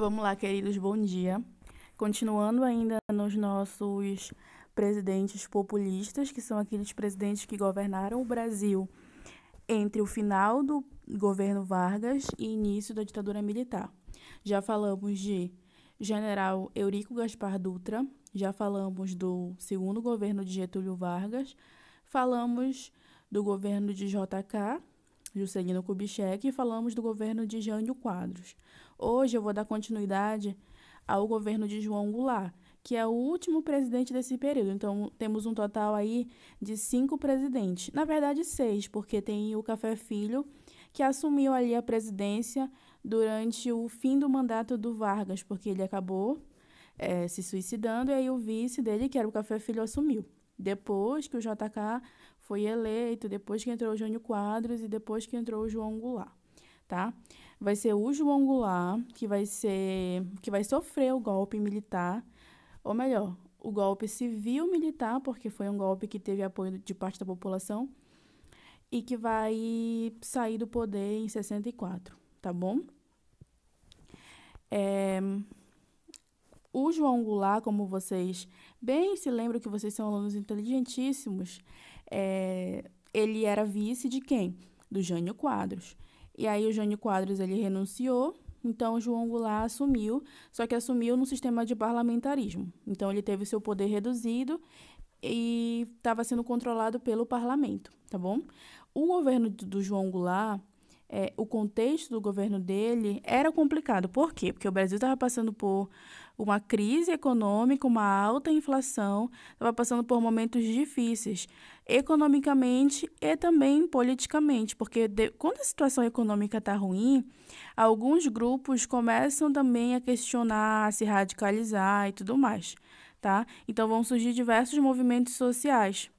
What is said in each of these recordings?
Vamos lá, queridos, bom dia. Continuando ainda nos nossos presidentes populistas, que são aqueles presidentes que governaram o Brasil entre o final do governo Vargas e início da ditadura militar. Já falamos de General Eurico Gaspar Dutra, já falamos do segundo governo de Getúlio Vargas, falamos do governo de JK, Juscelino Kubitschek, e falamos do governo de Jânio Quadros. Hoje eu vou dar continuidade ao governo de João Goulart, que é o último presidente desse período. Então, temos um total aí de 5 presidentes. Na verdade, 6, porque tem o Café Filho, que assumiu ali a presidência durante o fim do mandato do Vargas, porque ele acabou se suicidando, e aí o vice dele, que era o Café Filho, assumiu. Depois que o JK foi eleito, depois que entrou o Jânio Quadros e depois que entrou o João Goulart, tá? Vai ser o João Goulart que vai sofrer o golpe militar, ou melhor, o golpe civil-militar, porque foi um golpe que teve apoio de parte da população, e que vai sair do poder em 64, tá bom? O João Goulart, como vocês bem se lembram que vocês são alunos inteligentíssimos, ele era vice de quem? Do Jânio Quadros. E aí o Jânio Quadros ele renunciou, então o João Goulart assumiu, só que assumiu no sistema de parlamentarismo. Então ele teve seu poder reduzido e estava sendo controlado pelo parlamento, tá bom? O governo do João Goulart, o contexto do governo dele era complicado. Por quê? Porque o Brasil estava passando por uma crise econômica, uma alta inflação, estava passando por momentos difíceis, economicamente e também politicamente, porque quando a situação econômica está ruim, alguns grupos começam também a questionar, a se radicalizar e tudo mais, tá? Então vão surgir diversos movimentos sociais,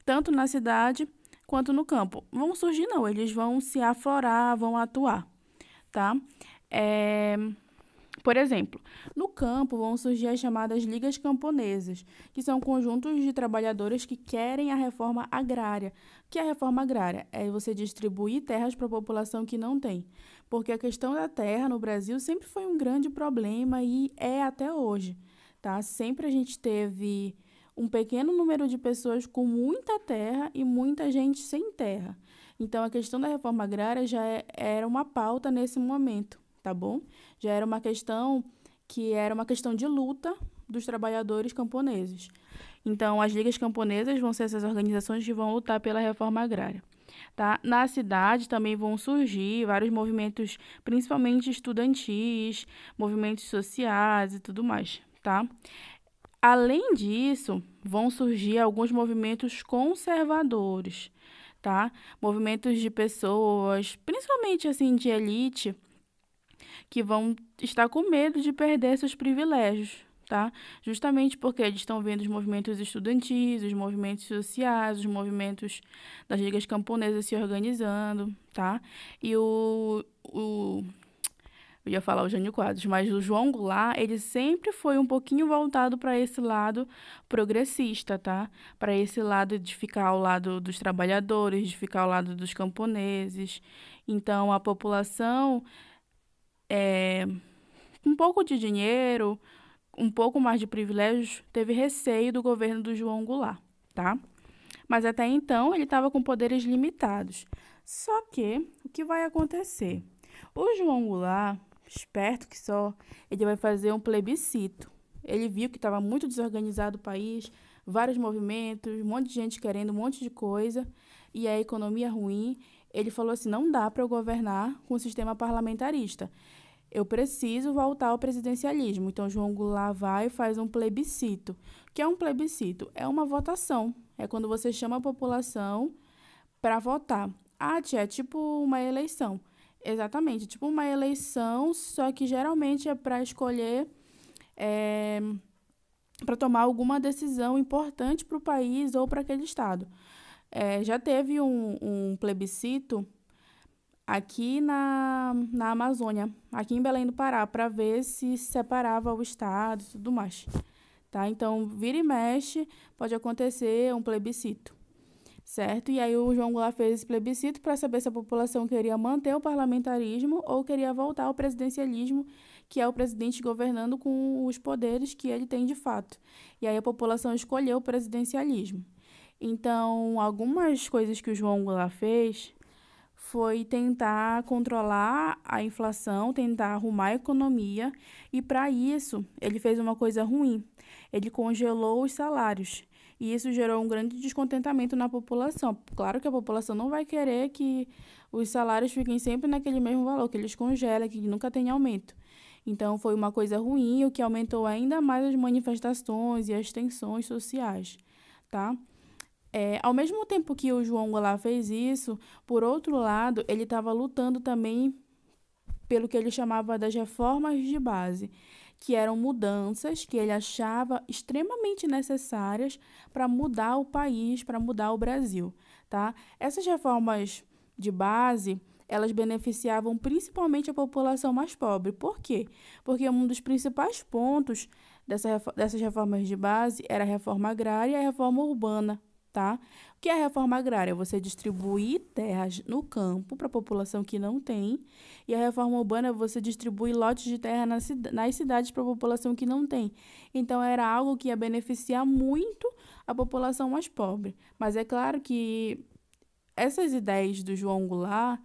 tanto na cidade quanto no campo. Vão surgir não, eles vão se aflorar, vão atuar, tá? Por exemplo, no campo vão surgir as chamadas ligas camponesas, que são conjuntos de trabalhadores que querem a reforma agrária. O que é a reforma agrária? É você distribuir terras para a população que não tem. Porque a questão da terra no Brasil sempre foi um grande problema e é até hoje, tá? Sempre a gente teve um pequeno número de pessoas com muita terra e muita gente sem terra. Então, a questão da reforma agrária já era uma pauta nesse momento, tá bom? Já era uma questão de luta dos trabalhadores camponeses. Então, as ligas camponesas vão ser essas organizações que vão lutar pela reforma agrária, tá? Na cidade também vão surgir vários movimentos, principalmente estudantis, movimentos sociais e tudo mais, tá? Além disso, vão surgir alguns movimentos conservadores, tá? Movimentos de pessoas, principalmente assim de elite, que vão estar com medo de perder seus privilégios, tá? Justamente porque eles estão vendo os movimentos estudantis, os movimentos sociais, os movimentos das ligas camponesas se organizando, tá? E eu ia falar o Jânio Quadros, mas o João Goulart, ele sempre foi um pouquinho voltado para esse lado progressista, tá? Para esse lado de ficar ao lado dos trabalhadores, de ficar ao lado dos camponeses. Então, a população, com um pouco de dinheiro, um pouco mais de privilégios, teve receio do governo do João Goulart, tá? Mas até então, ele estava com poderes limitados. Só que, o que vai acontecer? O João Goulart, esperto que só, ele vai fazer um plebiscito. Ele viu que estava muito desorganizado o país, vários movimentos, um monte de gente querendo um monte de coisa, e a economia ruim. Ele falou assim, não dá para eu governar com o sistema parlamentarista. Eu preciso voltar ao presidencialismo. Então, João Goulart vai e faz um plebiscito. O que é um plebiscito? É uma votação. É quando você chama a população para votar. Ah, tia, é tipo uma eleição. Exatamente, tipo uma eleição, só que geralmente é para escolher, para tomar alguma decisão importante para o país ou para aquele estado. Já teve um plebiscito aqui na Amazônia, aqui em Belém do Pará, para ver se separava o estado e tudo mais. Tá? Então, vira e mexe, pode acontecer um plebiscito. Certo? E aí o João Goulart fez esse plebiscito para saber se a população queria manter o parlamentarismo ou queria voltar ao presidencialismo, que é o presidente governando com os poderes que ele tem de fato. E aí a população escolheu o presidencialismo. Então, algumas coisas que o João Goulart fez foi tentar controlar a inflação, tentar arrumar a economia, e para isso ele fez uma coisa ruim. Ele congelou os salários. E isso gerou um grande descontentamento na população. Claro que a população não vai querer que os salários fiquem sempre naquele mesmo valor, que eles congelem, que nunca tem aumento. Então, foi uma coisa ruim, o que aumentou ainda mais as manifestações e as tensões sociais, tá? Ao mesmo tempo que o João Goulart fez isso, por outro lado, ele estava lutando também pelo que ele chamava das reformas de base, que eram mudanças que ele achava extremamente necessárias para mudar o país, para mudar o Brasil, tá? Essas reformas de base, elas beneficiavam principalmente a população mais pobre. Por quê? Porque um dos principais pontos dessas reformas de base era a reforma agrária e a reforma urbana, tá? O que é a reforma agrária? Você distribuir terras no campo para a população que não tem, e a reforma urbana você distribui lotes de terra nas cidades para a população que não tem. Então, era algo que ia beneficiar muito a população mais pobre. Mas é claro que essas ideias do João Goulart,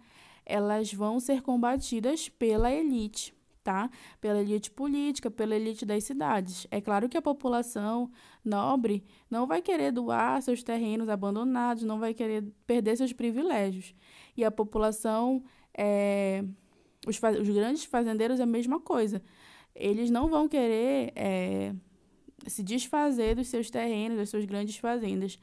elas vão ser combatidas pela elite, tá? Pela elite política, pela elite das cidades. É claro que a população nobre não vai querer doar seus terrenos abandonados, não vai querer perder seus privilégios. E a população, os grandes fazendeiros, é a mesma coisa. Eles não vão querer se desfazer dos seus terrenos, das suas grandes fazendas.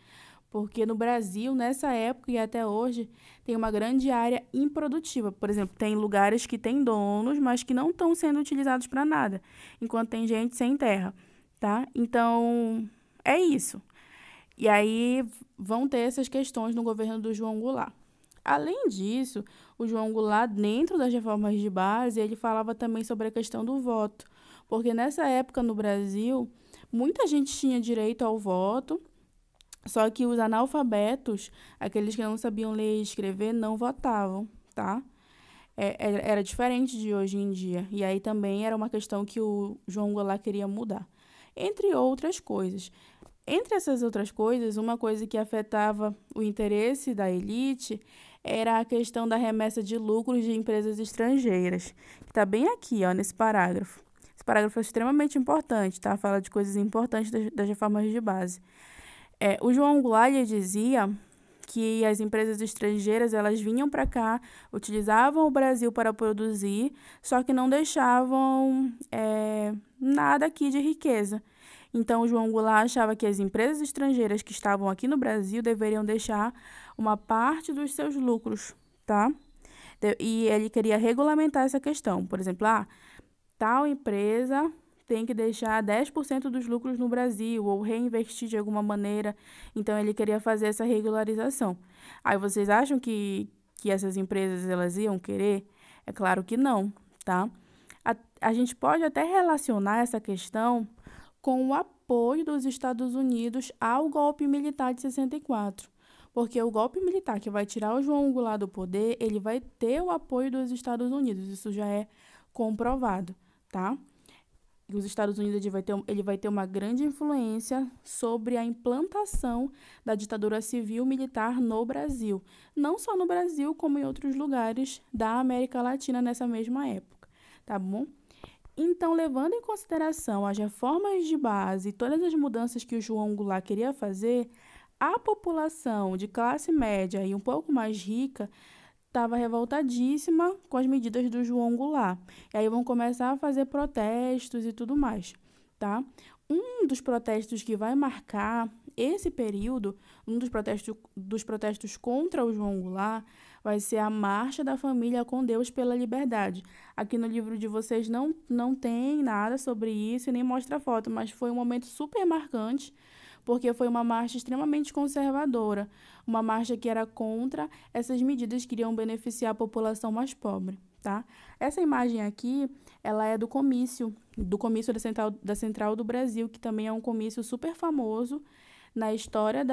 Porque no Brasil, nessa época e até hoje, tem uma grande área improdutiva. Por exemplo, tem lugares que têm donos, mas que não estão sendo utilizados para nada, enquanto tem gente sem terra, tá? Então, é isso. E aí vão ter essas questões no governo do João Goulart. Além disso, o João Goulart, dentro das reformas de base, ele falava também sobre a questão do voto. Porque nessa época, no Brasil, muita gente tinha direito ao voto, só que os analfabetos, aqueles que não sabiam ler e escrever, não votavam, tá? Era diferente de hoje em dia. E aí também era uma questão que o João Goulart queria mudar. Entre outras coisas. Entre essas outras coisas, uma coisa que afetava o interesse da elite era a questão da remessa de lucros de empresas estrangeiras. Está bem aqui, ó, nesse parágrafo. Esse parágrafo é extremamente importante, tá? Fala de coisas importantes das reformas de base. O João Goulart dizia que as empresas estrangeiras elas vinham para cá, utilizavam o Brasil para produzir, só que não deixavam nada aqui de riqueza. Então, o João Goulart achava que as empresas estrangeiras que estavam aqui no Brasil deveriam deixar uma parte dos seus lucros, tá? E ele queria regulamentar essa questão. Por exemplo, tal empresa tem que deixar 10% dos lucros no Brasil ou reinvestir de alguma maneira. Então, ele queria fazer essa regularização. Aí, vocês acham que essas empresas elas iam querer? É claro que não, tá? A gente pode até relacionar essa questão com o apoio dos Estados Unidos ao golpe militar de 64. Porque o golpe militar que vai tirar o João Goulart do poder, ele vai ter o apoio dos Estados Unidos. Isso já é comprovado, tá? E os Estados Unidos ele vai ter uma grande influência sobre a implantação da ditadura civil-militar no Brasil. Não só no Brasil, como em outros lugares da América Latina nessa mesma época, tá bom? Então, levando em consideração as reformas de base e todas as mudanças que o João Goulart queria fazer, a população de classe média e um pouco mais rica estava revoltadíssima com as medidas do João Goulart. E aí vão começar a fazer protestos e tudo mais, tá? Um dos protestos que vai marcar esse período, um dos protestos contra o João Goulart, vai ser a Marcha da Família com Deus pela Liberdade. Aqui no livro de vocês não tem nada sobre isso e nem mostra foto, mas foi um momento super marcante, porque foi uma marcha extremamente conservadora, uma marcha que era contra essas medidas que iriam beneficiar a população mais pobre, tá? Essa imagem aqui, ela é do comício da Central do Brasil, que também é um comício super famoso na história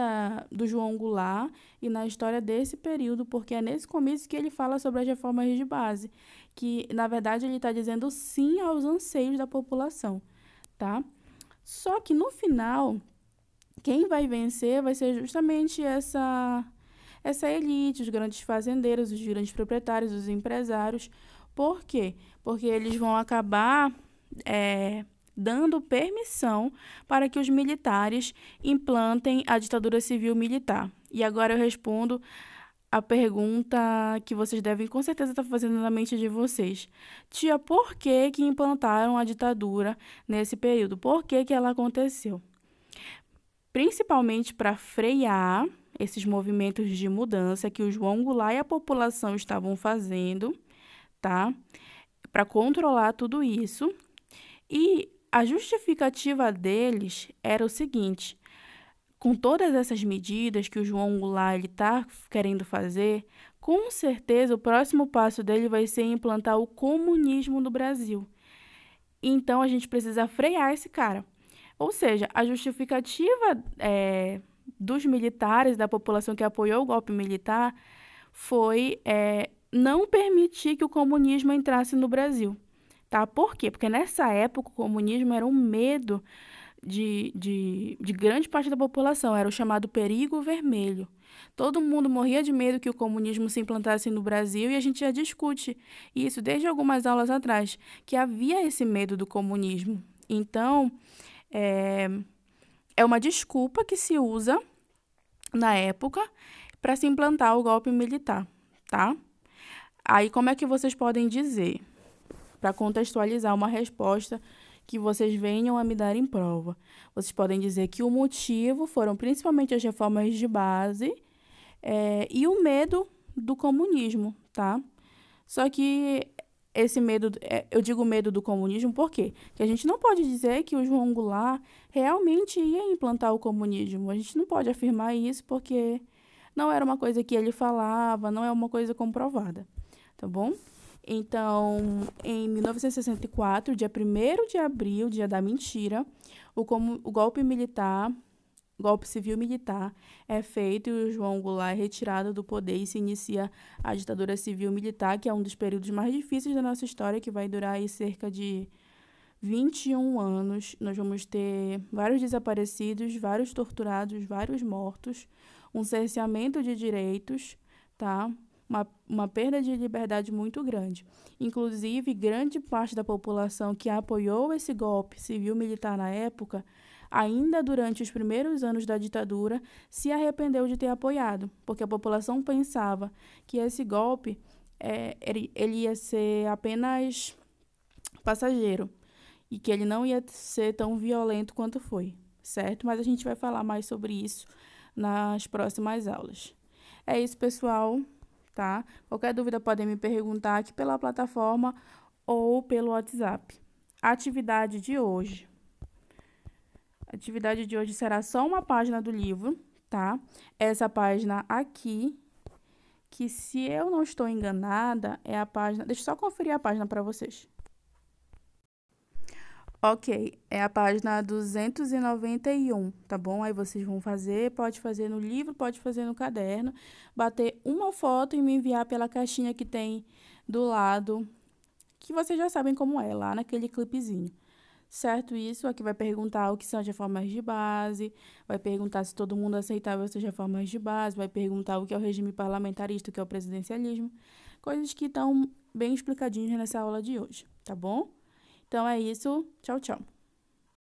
do João Goulart e na história desse período, porque é nesse comício que ele fala sobre as reformas de base, que, na verdade, ele está dizendo sim aos anseios da população, tá? Só que, no final, quem vai vencer vai ser justamente essa elite, os grandes fazendeiros, os grandes proprietários, os empresários. Por quê? Porque eles vão acabar dando permissão para que os militares implantem a ditadura civil-militar. E agora eu respondo a pergunta que vocês devem com certeza estar fazendo na mente de vocês. Tia, por que que implantaram a ditadura nesse período? Por que que ela aconteceu? Principalmente para frear esses movimentos de mudança que o João Goulart e a população estavam fazendo, tá? Para controlar tudo isso. E a justificativa deles era o seguinte: com todas essas medidas que o João Goulart está querendo fazer, com certeza o próximo passo dele vai ser implantar o comunismo no Brasil. Então, a gente precisa frear esse cara. Ou seja, a justificativa dos militares, da população que apoiou o golpe militar, foi não permitir que o comunismo entrasse no Brasil. Tá? Por quê? Porque nessa época o comunismo era um medo de grande parte da população, era o chamado perigo vermelho. Todo mundo morria de medo que o comunismo se implantasse no Brasil e a gente já discute isso desde algumas aulas atrás, que havia esse medo do comunismo. Então, é uma desculpa que se usa na época para se implantar o golpe militar, tá? Aí, como é que vocês podem dizer, para contextualizar uma resposta que vocês venham a me dar em prova? Vocês podem dizer que o motivo foram principalmente as reformas de base e o medo do comunismo, tá? Só que esse medo, eu digo medo do comunismo por quê? Porque a gente não pode dizer que o João Goulart realmente ia implantar o comunismo. A gente não pode afirmar isso porque não era uma coisa que ele falava, não é uma coisa comprovada, tá bom? Então, em 1964, dia 1º de abril, dia da mentira, o golpe civil-militar é feito e o João Goulart é retirado do poder e se inicia a ditadura civil-militar, que é um dos períodos mais difíceis da nossa história, que vai durar aí cerca de 21 anos. Nós vamos ter vários desaparecidos, vários torturados, vários mortos, um cerceamento de direitos, tá? Uma perda de liberdade muito grande. Inclusive, grande parte da população que apoiou esse golpe civil-militar na época, ainda durante os primeiros anos da ditadura, se arrependeu de ter apoiado, porque a população pensava que esse golpe ele ia ser apenas passageiro e que ele não ia ser tão violento quanto foi, certo? Mas a gente vai falar mais sobre isso nas próximas aulas. É isso, pessoal. Tá? Qualquer dúvida podem me perguntar aqui pela plataforma ou pelo WhatsApp. A atividade de hoje. A atividade de hoje será só uma página do livro, tá? Essa página aqui, que se eu não estou enganada, é a página... Deixa eu só conferir a página para vocês. Ok, é a página 291, tá bom? Aí vocês vão fazer, pode fazer no livro, pode fazer no caderno, bater uma foto e me enviar pela caixinha que tem do lado, que vocês já sabem como é, lá naquele clipezinho. Certo? Isso aqui vai perguntar o que são as reformas de base, vai perguntar se todo mundo aceitava essas reformas de base, vai perguntar o que é o regime parlamentarista, o que é o presidencialismo, coisas que estão bem explicadinhas nessa aula de hoje, tá bom? Então, é isso. Tchau, tchau.